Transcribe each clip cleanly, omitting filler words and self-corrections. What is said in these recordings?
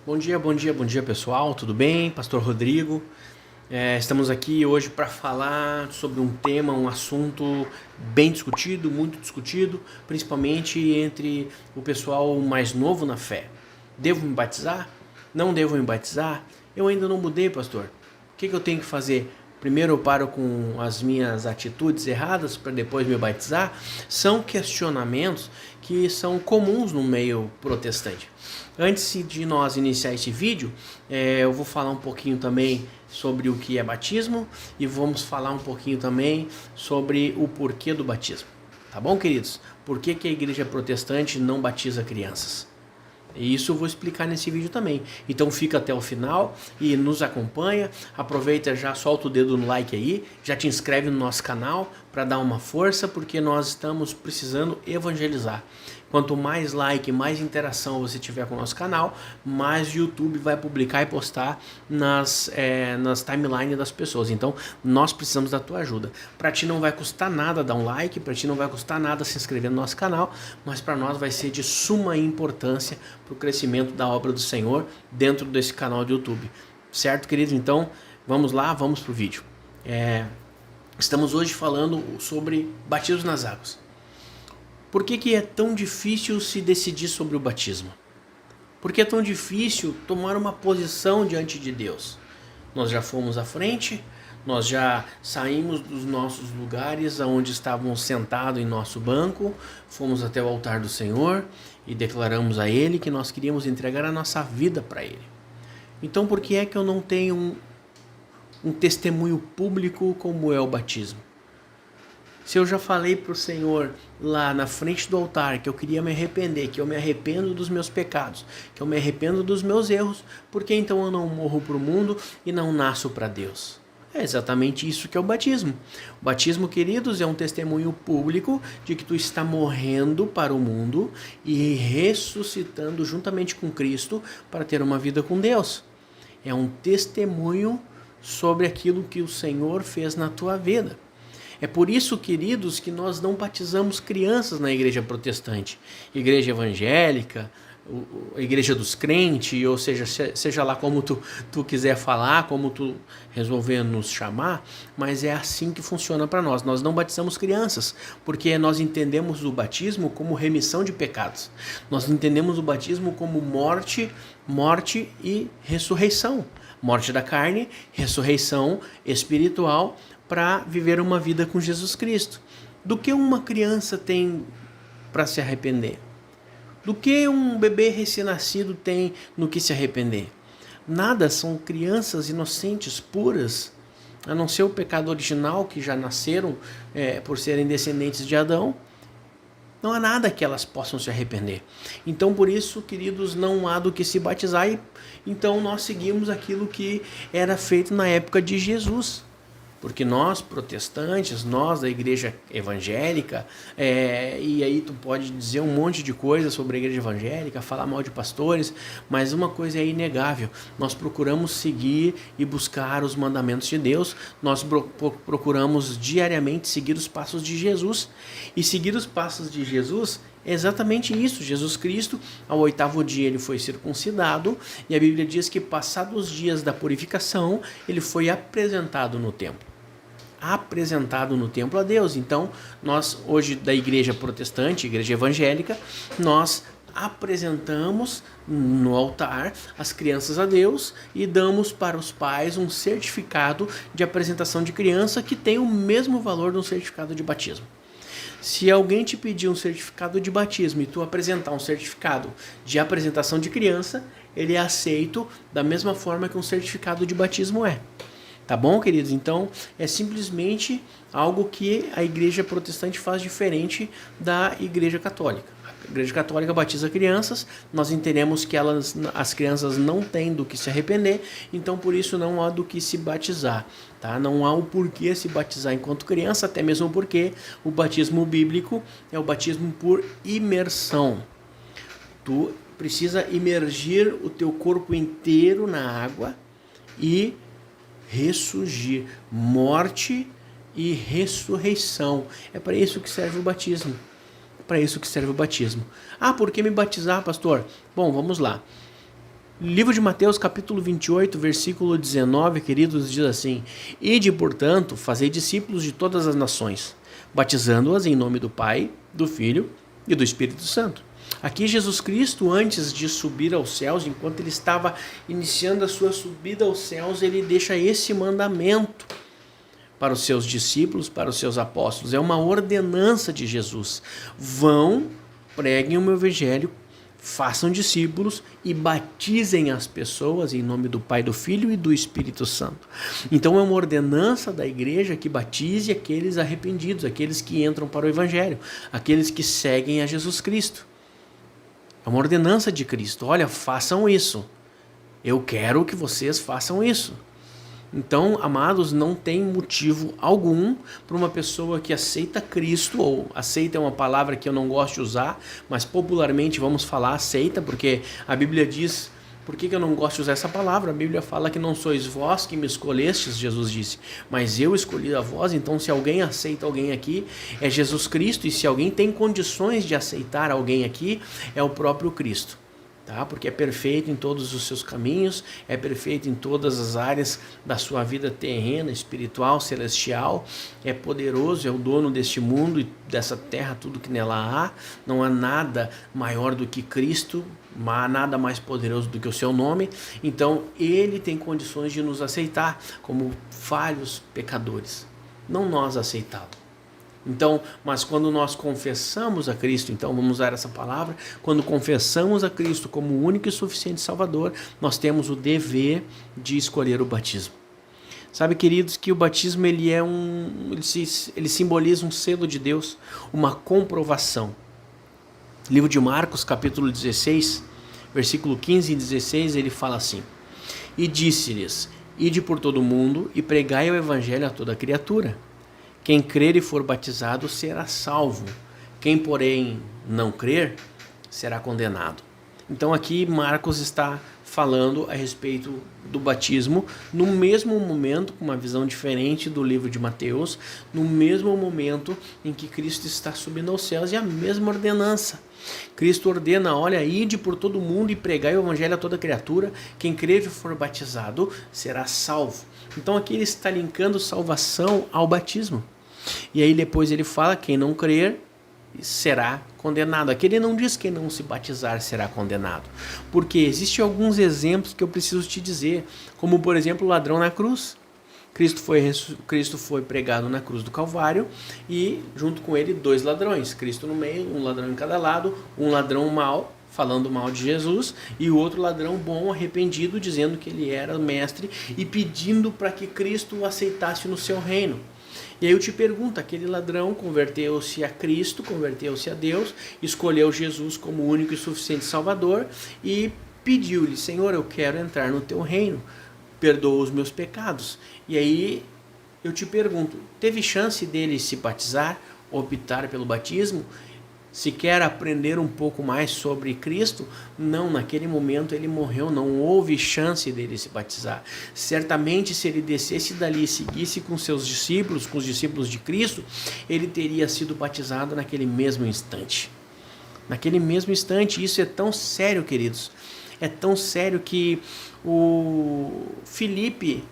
Bom dia pessoal, tudo bem? Pastor Rodrigo. Estamos aqui hoje para falar sobre um tema, um assunto bem discutido, muito discutido, principalmente entre o pessoal mais novo na fé. Devo me batizar? Não devo me batizar? Eu ainda não mudei, pastor. O que eu tenho que fazer? Primeiro eu paro com as minhas atitudes erradas para depois me batizar? São questionamentos que são comuns no meio protestante. Antes de nós iniciar esse vídeo, eu vou falar um pouquinho também sobre o que é batismo e vamos falar um pouquinho também sobre o porquê do batismo. Tá bom, queridos? Por que a igreja protestante não batiza crianças? E isso eu vou explicar nesse vídeo também. Então fica até o final e nos acompanha. Aproveita, já solta o dedo no like aí, já te inscreve no nosso canal para dar uma força, porque nós estamos precisando evangelizar. Quanto mais like, mais interação você tiver com o nosso canal, mais o YouTube vai publicar e postar nas timelines das pessoas. Então nós precisamos da tua ajuda. Para ti não vai custar nada dar um like, para ti não vai custar nada se inscrever no nosso canal, mas para nós vai ser de suma importância para o crescimento da obra do Senhor dentro desse canal do YouTube. Certo, queridos? Então vamos lá, vamos para o vídeo. Estamos hoje falando sobre batismo nas águas. Por que é tão difícil se decidir sobre o batismo? Por que é tão difícil tomar uma posição diante de Deus? Nós já fomos à frente, nós já saímos dos nossos lugares onde estávamos sentados em nosso banco, fomos até o altar do Senhor e declaramos a Ele que nós queríamos entregar a nossa vida para Ele. Então por que é que eu não tenho um testemunho público como é o batismo? Se eu já falei para o Senhor lá na frente do altar que eu queria me arrepender, que eu me arrependo dos meus pecados, que eu me arrependo dos meus erros, por que então eu não morro para o mundo e não nasço para Deus? É exatamente isso que é o batismo. O batismo, queridos, é um testemunho público de que tu está morrendo para o mundo e ressuscitando juntamente com Cristo para ter uma vida com Deus. É um testemunho sobre aquilo que o Senhor fez na tua vida. É por isso, queridos, que nós não batizamos crianças na igreja protestante, igreja evangélica, igreja dos crentes, ou seja lá como tu quiser falar, como tu resolver nos chamar, mas é assim que funciona para nós. Nós não batizamos crianças, porque nós entendemos o batismo como remissão de pecados. Nós entendemos o batismo como morte e ressurreição. Morte da carne, ressurreição espiritual, para viver uma vida com Jesus Cristo. Do que uma criança tem para se arrepender? Do que um bebê recém-nascido tem no que se arrepender? Nada, são crianças inocentes, puras, a não ser o pecado original, que já nasceram por serem descendentes de Adão. Não há nada que elas possam se arrepender. Então, por isso, queridos, não há do que se batizar. Então, nós seguimos aquilo que era feito na época de Jesus. Porque nós, protestantes, nós da igreja evangélica, e aí tu pode dizer um monte de coisa sobre a igreja evangélica, falar mal de pastores, mas uma coisa é inegável, nós procuramos seguir e buscar os mandamentos de Deus, nós procuramos diariamente seguir os passos de Jesus, e seguir os passos de Jesus é exatamente isso. Jesus Cristo, ao 8º dia, ele foi circuncidado, e a Bíblia diz que passados os dias da purificação, ele foi apresentado no templo a Deus. Então, nós hoje da igreja protestante, igreja evangélica, nós apresentamos no altar as crianças a Deus e damos para os pais um certificado de apresentação de criança que tem o mesmo valor de um certificado de batismo. Se alguém te pedir um certificado de batismo e tu apresentar um certificado de apresentação de criança, ele é aceito da mesma forma que um certificado de batismo é. Tá bom, queridos? Então, é simplesmente algo que a igreja protestante faz diferente da igreja católica. A igreja católica batiza crianças, nós entendemos que as crianças não têm do que se arrepender, então por isso não há do que se batizar. Tá? Não há o porquê se batizar enquanto criança, até mesmo porque o batismo bíblico é o batismo por imersão. Tu precisa imergir o teu corpo inteiro na água e ressurgir, morte e ressurreição. É para isso que serve o batismo. Ah, por que me batizar, pastor? Bom, vamos lá. Livro de Mateus, capítulo 28, versículo 19, queridos, diz assim: Ide, portanto, fazei discípulos de todas as nações, batizando-as em nome do Pai, do Filho e do Espírito Santo. Aqui Jesus Cristo, antes de subir aos céus, enquanto ele estava iniciando a sua subida aos céus, ele deixa esse mandamento para os seus discípulos, para os seus apóstolos. É uma ordenança de Jesus. Vão, preguem o meu evangelho, façam discípulos e batizem as pessoas em nome do Pai, do Filho e do Espírito Santo. Então é uma ordenança da igreja que batize aqueles arrependidos, aqueles que entram para o evangelho, aqueles que seguem a Jesus Cristo. É uma ordenança de Cristo. Olha, façam isso. Eu quero que vocês façam isso. Então, amados, não tem motivo algum para uma pessoa que aceita Cristo, ou aceita é uma palavra que eu não gosto de usar, mas popularmente vamos falar aceita, porque a Bíblia diz, por que eu não gosto de usar essa palavra? A Bíblia fala que não sois vós que me escolhestes, Jesus disse, mas eu escolhi a vós. Então, se alguém aceita alguém aqui, é Jesus Cristo, e se alguém tem condições de aceitar alguém aqui, é o próprio Cristo. Tá? Porque é perfeito em todos os seus caminhos, é perfeito em todas as áreas da sua vida terrena, espiritual, celestial, é poderoso, é o dono deste mundo e dessa terra, tudo que nela há. Não há nada maior do que Cristo, não há nada mais poderoso do que o seu nome. Então ele tem condições de nos aceitar como falhos pecadores, não nós aceitá-lo. Então, mas quando nós confessamos a Cristo, então vamos usar essa palavra, quando confessamos a Cristo como o único e suficiente Salvador, nós temos o dever de escolher o batismo. Sabe, queridos, que o batismo ele simboliza um selo de Deus, uma comprovação. Livro de Marcos, capítulo 16, versículo 15 e 16, ele fala assim: E disse-lhes, ide por todo o mundo e pregai o evangelho a toda criatura. Quem crer e for batizado será salvo. Quem, porém, não crer, será condenado. Então aqui Marcos está falando a respeito do batismo no mesmo momento, com uma visão diferente do livro de Mateus, no mesmo momento em que Cristo está subindo aos céus, e a mesma ordenança. Cristo ordena, olha, ide por todo mundo e pregai o evangelho a toda criatura, quem crer e for batizado será salvo. Então aqui ele está linkando salvação ao batismo. E aí depois ele fala, quem não crer será condenado. Aqui ele não diz que quem não se batizar será condenado. Porque existem alguns exemplos que eu preciso te dizer, como por exemplo o ladrão na cruz. Cristo foi pregado na cruz do Calvário e junto com ele 2 ladrões, Cristo no meio, um ladrão em cada lado, um ladrão mau, falando mal de Jesus, e o outro ladrão bom, arrependido, dizendo que ele era mestre e pedindo para que Cristo o aceitasse no seu reino. E aí eu te pergunto, aquele ladrão converteu-se a Cristo, converteu-se a Deus, escolheu Jesus como único e suficiente Salvador e pediu-lhe, Senhor, eu quero entrar no teu reino, perdoa os meus pecados. E aí eu te pergunto, teve chance dele se batizar, optar pelo batismo? Se quer aprender um pouco mais sobre Cristo? Não, naquele momento ele morreu, não houve chance dele se batizar. Certamente se ele descesse dali e seguisse com seus discípulos, com os discípulos de Cristo, ele teria sido batizado naquele mesmo instante. Naquele mesmo instante. Isso é tão sério, queridos. É tão sério que o Filipe,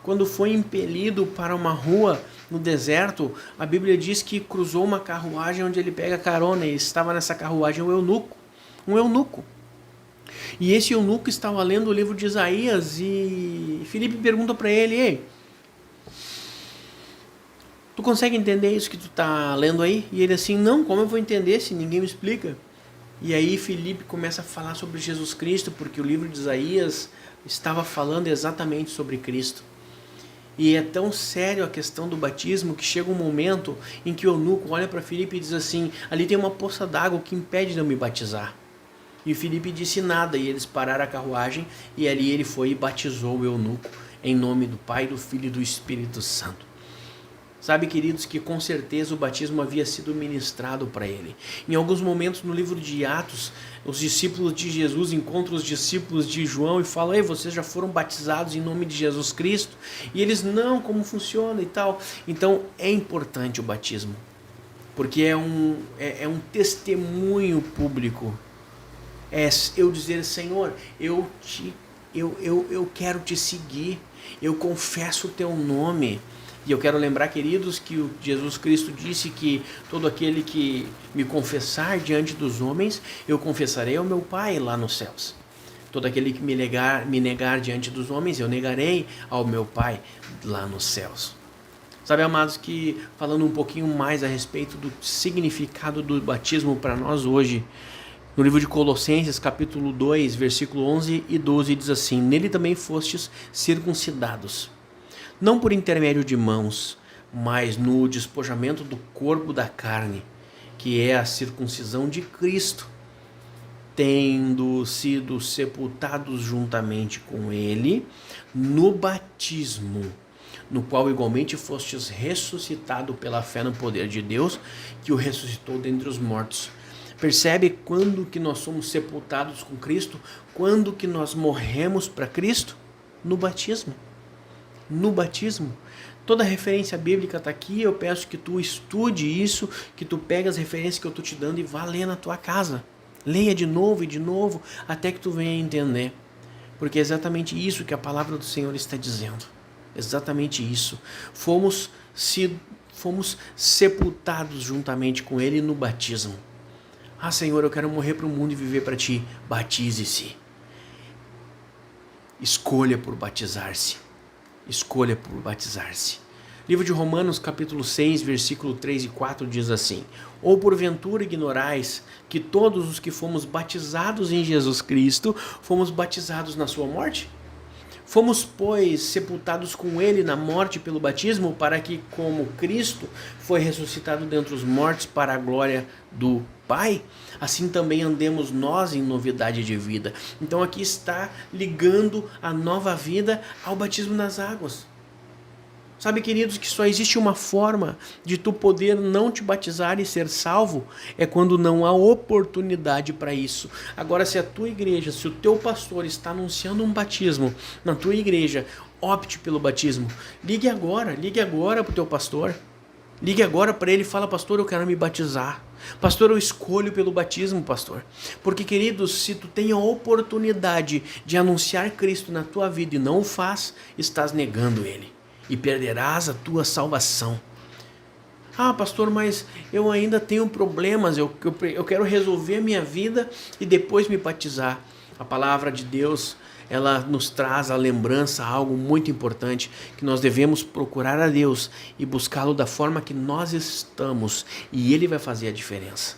quando foi impelido para uma rua no deserto, a Bíblia diz que cruzou uma carruagem onde ele pega carona, e estava nessa carruagem um eunuco. E esse eunuco estava lendo o livro de Isaías, e Filipe pergunta para ele, ei, tu consegue entender isso que tu está lendo aí? E ele assim, não, como eu vou entender se ninguém me explica? E aí Filipe começa a falar sobre Jesus Cristo, porque o livro de Isaías estava falando exatamente sobre Cristo. E é tão sério a questão do batismo que chega um momento em que o eunuco olha para Filipe e diz assim, ali tem uma poça d'água que impede de eu me batizar. E Filipe disse nada, e eles pararam a carruagem, e ali ele foi e batizou o eunuco, em nome do Pai, do Filho e do Espírito Santo. Sabe, queridos, que com certeza o batismo havia sido ministrado para ele. Em alguns momentos no livro de Atos, os discípulos de Jesus encontram os discípulos de João e falam, ei, vocês já foram batizados em nome de Jesus Cristo? E eles, não, como funciona e tal. Então é importante o batismo, porque é um testemunho público É eu dizer, Senhor, eu quero te seguir, eu confesso o teu nome. E eu quero lembrar, queridos, que Jesus Cristo disse que todo aquele que me confessar diante dos homens, eu confessarei ao meu Pai lá nos céus. Todo aquele que me negar diante dos homens, eu negarei ao meu Pai lá nos céus. Sabe, amados, que falando um pouquinho mais a respeito do significado do batismo para nós hoje, no livro de Colossenses, capítulo 2, versículo 11 e 12, diz assim: nele também fostes circuncidados, não por intermédio de mãos, mas no despojamento do corpo da carne, que é a circuncisão de Cristo, tendo sido sepultados juntamente com ele no batismo, no qual igualmente fostes ressuscitado pela fé no poder de Deus, que o ressuscitou dentre os mortos. Percebe quando que nós somos sepultados com Cristo? Quando que nós morremos para Cristo? No batismo. No batismo. Toda referência bíblica está aqui. Eu peço que tu estude isso, que tu pegue as referências que eu estou te dando e vá ler na tua casa. Leia de novo e de novo, até que tu venha entender. Porque é exatamente isso que a palavra do Senhor está dizendo. Exatamente isso. Fomos sepultados juntamente com Ele no batismo. Ah, Senhor, eu quero morrer para o mundo e viver para Ti. Batize-se. Escolha por batizar-se. Escolha por batizar-se. Livro de Romanos, capítulo 6, versículo 3 e 4 diz assim: ou porventura ignorais que todos os que fomos batizados em Jesus Cristo, fomos batizados na sua morte? Fomos, pois, sepultados com ele na morte pelo batismo, para que, como Cristo foi ressuscitado dentre os mortos para a glória do Pai, assim também andemos nós em novidade de vida. Então aqui está ligando a nova vida ao batismo nas águas. Sabe, queridos, que só existe uma forma de tu poder não te batizar e ser salvo, é quando não há oportunidade para isso. Agora, se a tua igreja, se o teu pastor está anunciando um batismo na tua igreja, opte pelo batismo. Ligue agora para o teu pastor. Ligue agora para ele e fala: pastor, eu quero me batizar. Pastor, eu escolho pelo batismo, pastor. Porque, queridos, se tu tem a oportunidade de anunciar Cristo na tua vida e não o faz, estás negando ele. E perderás a tua salvação. Ah, pastor, mas eu ainda tenho problemas, eu quero resolver a minha vida e depois me batizar. A palavra de Deus, ela nos traz a lembrança, algo muito importante, que nós devemos procurar a Deus e buscá-lo da forma que nós estamos, e Ele vai fazer a diferença.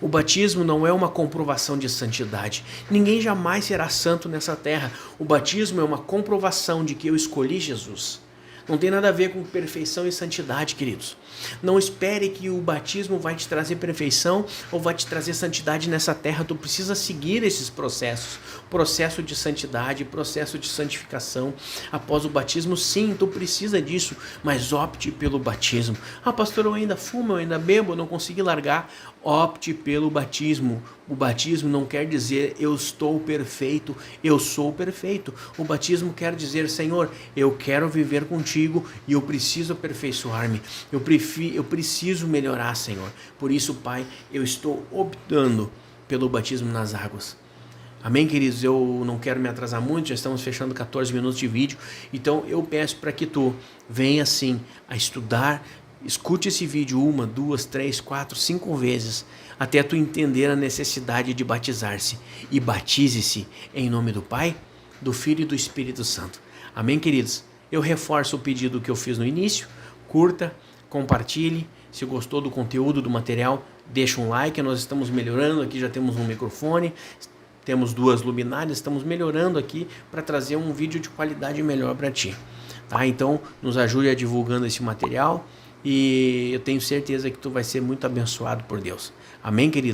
O batismo não é uma comprovação de santidade. Ninguém jamais será santo nessa terra. O batismo é uma comprovação de que eu escolhi Jesus. Não tem nada a ver com perfeição e santidade, queridos. Não espere que o batismo vai te trazer perfeição ou vai te trazer santidade nessa terra. Tu precisa seguir esses processos. Processo de santidade, processo de santificação. Após o batismo, sim, tu precisa disso, mas opte pelo batismo. Ah, pastor, eu ainda fumo, eu ainda bebo, eu não consegui largar. Opte pelo batismo. O batismo não quer dizer eu estou perfeito, eu sou perfeito. O batismo quer dizer: Senhor, eu quero viver contigo e eu preciso aperfeiçoar-me. Eu preciso melhorar, Senhor. Por isso, Pai, eu estou optando pelo batismo nas águas. Amém, queridos? Eu não quero me atrasar muito, já estamos fechando 14 minutos de vídeo. Então eu peço para que tu venha assim a estudar. Escute esse vídeo 1, 2, 3, 4, 5 vezes, até tu entender a necessidade de batizar-se. E batize-se em nome do Pai, do Filho e do Espírito Santo. Amém, queridos? Eu reforço o pedido que eu fiz no início. Curta, compartilhe. Se gostou do conteúdo, do material, deixa um like. Nós estamos melhorando aqui, já temos um microfone, temos 2 luminárias, estamos melhorando aqui para trazer um vídeo de qualidade melhor para ti. Tá? Então, nos ajude a divulgando esse material. E eu tenho certeza que tu vai ser muito abençoado por Deus. Amém, queridos?